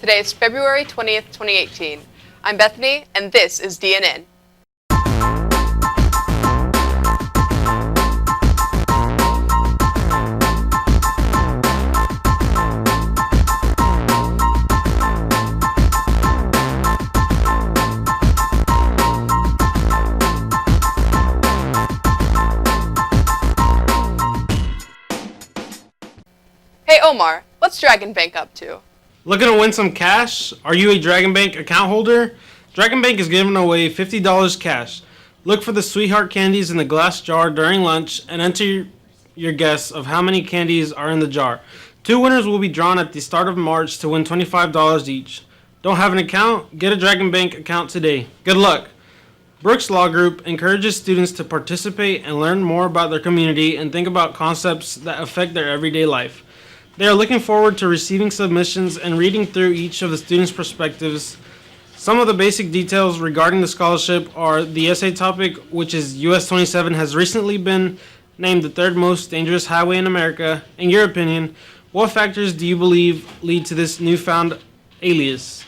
Today is February 20th, 2018. I'm Bethany, and this is DNN. Hey Omar, what's Dragon Bank up to? Looking to win some cash? Are you a Dragon Bank account holder? Dragon Bank is giving away $50 cash. Look for the sweetheart candies in the glass jar during lunch and enter your guess of how many candies are in the jar. 2 winners will be drawn at the start of March to win $25 each. Don't have an account? Get a Dragon Bank account today. Good luck! Brooks Law Group encourages students to participate and learn more about their community and think about concepts that affect their everyday life. They are looking forward to receiving submissions and reading through each of the students' perspectives. Some of the basic details regarding the scholarship are the essay topic, which is US 27 has recently been named the 3rd most dangerous highway in America. In your opinion, what factors do you believe lead to this newfound alias?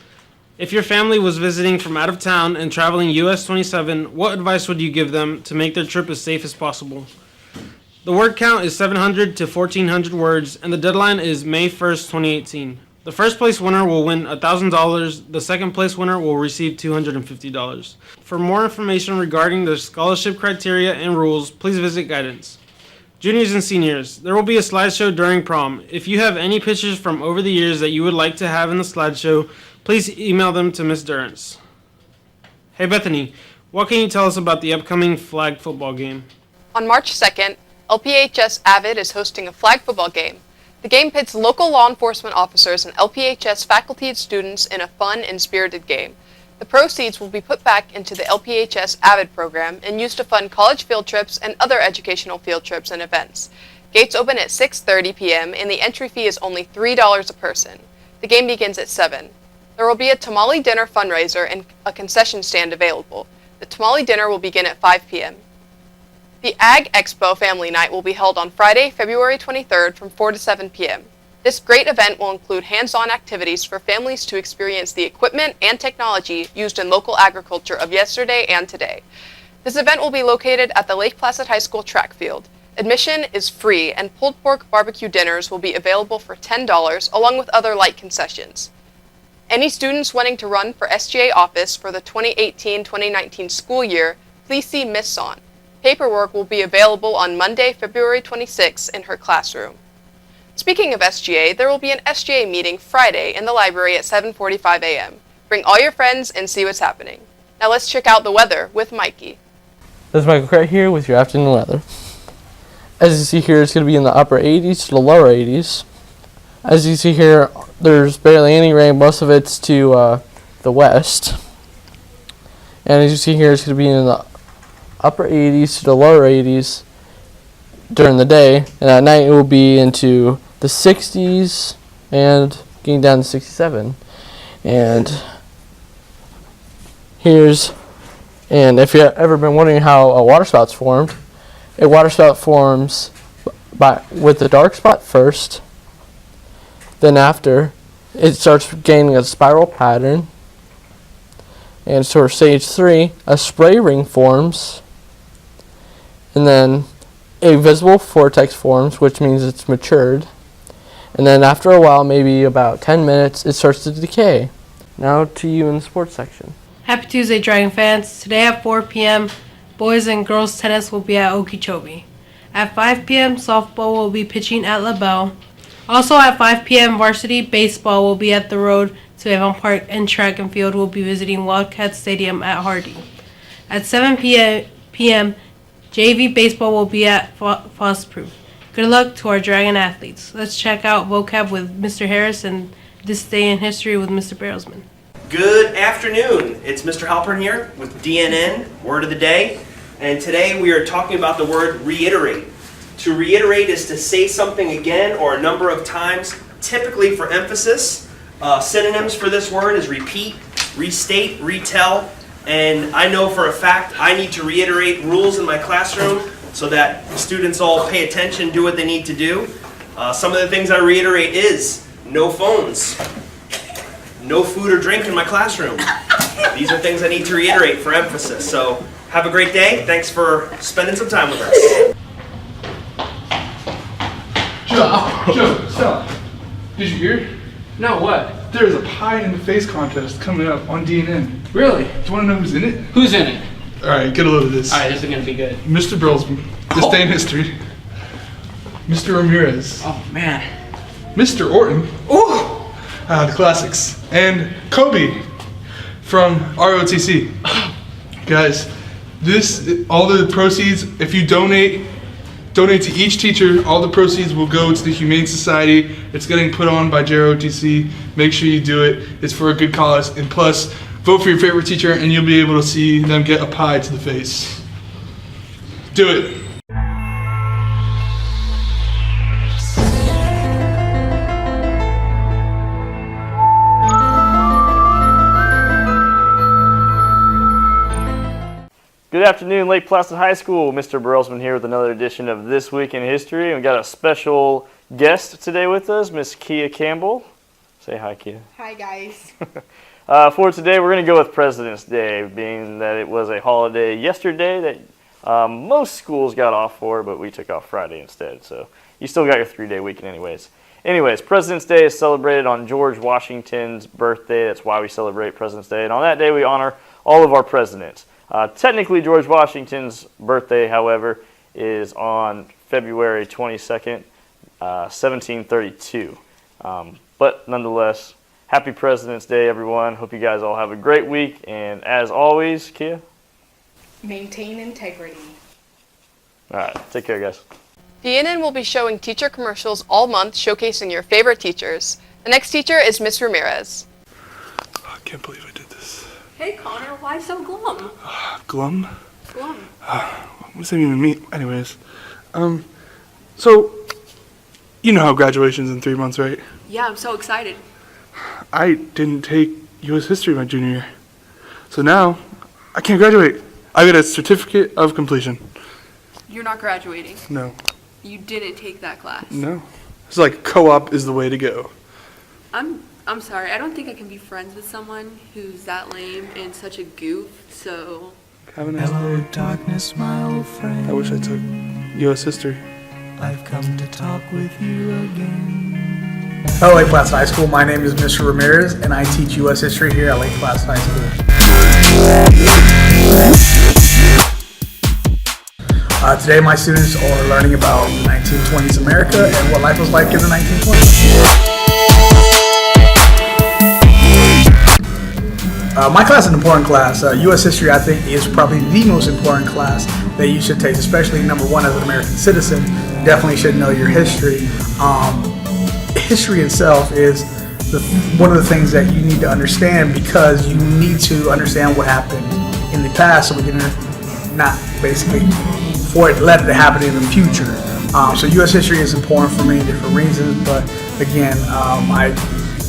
If your family was visiting from out of town and traveling US 27, what advice would you give them to make their trip as safe as possible? The word count is 700 to 1,400 words, and the deadline is May 1st, 2018. The first place winner will win $1,000. The second place winner will receive $250. For more information regarding the scholarship criteria and rules, please visit guidance. Juniors and seniors, there will be a slideshow during prom. If you have any pictures from over the years that you would like to have in the slideshow, please email them to Ms. Durrance. Hey Bethany, what can you tell us about the upcoming flag football game? On March 2nd, LPHS Avid is hosting a flag football game. The game pits local law enforcement officers and LPHS faculty and students in a fun and spirited game. The proceeds will be put back into the LPHS Avid program and used to fund college field trips and other educational field trips and events. Gates open at 6:30 p.m. and the entry fee is only $3 a person. The game begins at 7. There will be a tamale dinner fundraiser and a concession stand available. The tamale dinner will begin at 5 p.m. The Ag Expo Family Night will be held on Friday, February 23rd from 4 to 7 p.m. This great event will include hands-on activities for families to experience the equipment and technology used in local agriculture of yesterday and today. This event will be located at the Lake Placid High School track field. Admission is free and pulled pork barbecue dinners will be available for $10 along with other light concessions. Any students wanting to run for SGA office for the 2018-2019 school year, please see Ms. Son. Paperwork will be available on Monday, February 26th in her classroom. Speaking of SGA, there will be an SGA meeting Friday in the library at 7:45 a.m. Bring all your friends and see what's happening. Now let's check out the weather with Mikey. This is Michael right here with your afternoon weather. As you see here, it's going to be in the upper 80s to the lower 80s. As you see here, there's barely any rain. Most of it's to the west. And as you see here, it's going to be in the upper 80s to the lower 80s during the day, and at night it will be into the 60s and getting down to 67. And if you've ever been wondering how a waterspout's formed, a waterspout forms with the dark spot first, then after it starts gaining a spiral pattern, and so for stage 3, a spray ring forms, and then a visible vortex forms, which means it's matured. And then after a while, maybe about 10 minutes, it starts to decay. Now to you in the sports section. Happy Tuesday, Dragon fans. Today at 4 p.m., boys and girls tennis will be at Okeechobee. At 5 p.m., softball will be pitching at LaBelle. Also at 5 p.m., varsity baseball will be at the road to Avon Park, and track and field will be visiting Wildcat Stadium at Hardy. At 7 p.m., JV baseball will be at Frostproof. Good luck to our Dragon athletes. Let's check out vocab with Mr. Harris and this day in history with Mr. Barrelsman. Good afternoon. It's Mr. Halpern here with DNN, Word of the Day. And today we are talking about the word reiterate. To reiterate is to say something again or a number of times, typically for emphasis. Synonyms for this word is repeat, restate, retell. And I know for a fact I need to reiterate rules in my classroom so that students all pay attention, do what they need to do. Some of the things I reiterate is no phones, no food or drink in my classroom. These are things I need to reiterate for emphasis. So have a great day. Thanks for spending some time with us. Joe, stop. Did you hear? No, what? There's a pie in the face contest coming up on DNN. Really? Do you want to know who's in it? Who's in it? Alright, get a load of this. Alright, this is gonna be good. Mr. Brelsman, this day in history. Mr. Ramirez. Oh, man. Mr. Orton. Ooh! The classics. And Kobe from ROTC. Guys, all the proceeds, if you donate to each teacher, all the proceeds will go to the Humane Society. It's getting put on by JROTC. Make sure you do it. It's for a good cause. And plus, vote for your favorite teacher and you'll be able to see them get a pie to the face. Do it. Good afternoon, Lake Placid High School. Mr. Brelsman here with another edition of This Week in History. And we got a special guest today with us, Miss Kia Campbell. Say hi, Kia. Hi, guys. For today, we're going to go with President's Day, being that it was a holiday yesterday that most schools got off for, but we took off Friday instead. So you still got your 3-day weekend anyways. Anyways, President's Day is celebrated on George Washington's birthday. That's why we celebrate President's Day. And on that day, we honor all of our presidents. Technically, George Washington's birthday, however, is on February 22nd, 1732. But nonetheless, happy President's Day, everyone. Hope you guys all have a great week. And as always, Kia? Maintain integrity. All right, take care, guys. DNN will be showing teacher commercials all month showcasing your favorite teachers. The next teacher is Miss Ramirez. I can't believe I did this. Hey Connor, why so glum? Glum? Glum. What does that even mean? Anyways, so, you know how graduation's in 3 months, right? Yeah, I'm so excited. I didn't take U.S. history my junior year. So now, I can't graduate. I get a certificate of completion. You're not graduating. No. You didn't take that class. No. It's like co-op is the way to go. I'm sorry, I don't think I can be friends with someone who's that lame and such a goof, so... Have a nice day. Darkness, my old friend. I wish I took U.S. history. I've come to talk with you again. Hello, Lake Placid High School. My name is Mr. Ramirez, and I teach U.S. history here at Lake Placid High School. Today, my students are learning about 1920s America and what life was like in the 1920s. My class is an important class. U.S. history, I think, is probably the most important class that you should take, especially number one as an American citizen. You definitely should know your history. History itself is one of the things that you need to understand because you need to understand what happened in the past so we can not basically let it happen in the future. So U.S. history is important for many different reasons, but again, I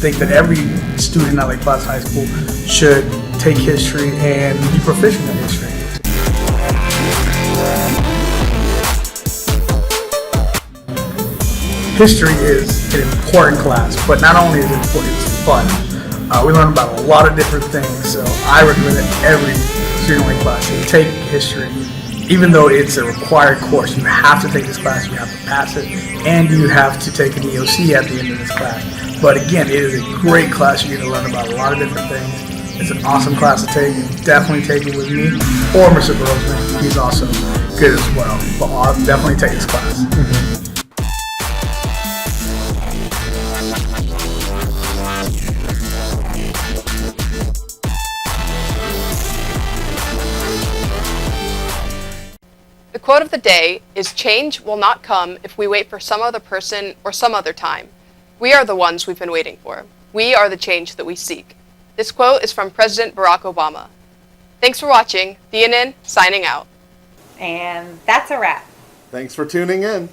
think that every student at Lake Placid High School should take history and be proficient in history. History is an important class, but not only is it important, it's fun. We learn about a lot of different things, so I recommend that every student in Lake Placid should take history. Even though it's a required course, you have to take this class, you have to pass it, and you have to take an EOC at the end of this class. But again, it is a great class. You get to learn about a lot of different things. It's an awesome class to take. Definitely take it with me or Mr. Brelsman. He's also good as well. But I'll definitely take this class. The quote of the day is, "Change will not come if we wait for some other person or some other time. We are the ones we've been waiting for. We are the change that we seek." This quote is from President Barack Obama. Thanks for watching. DNN signing out. And that's a wrap. Thanks for tuning in.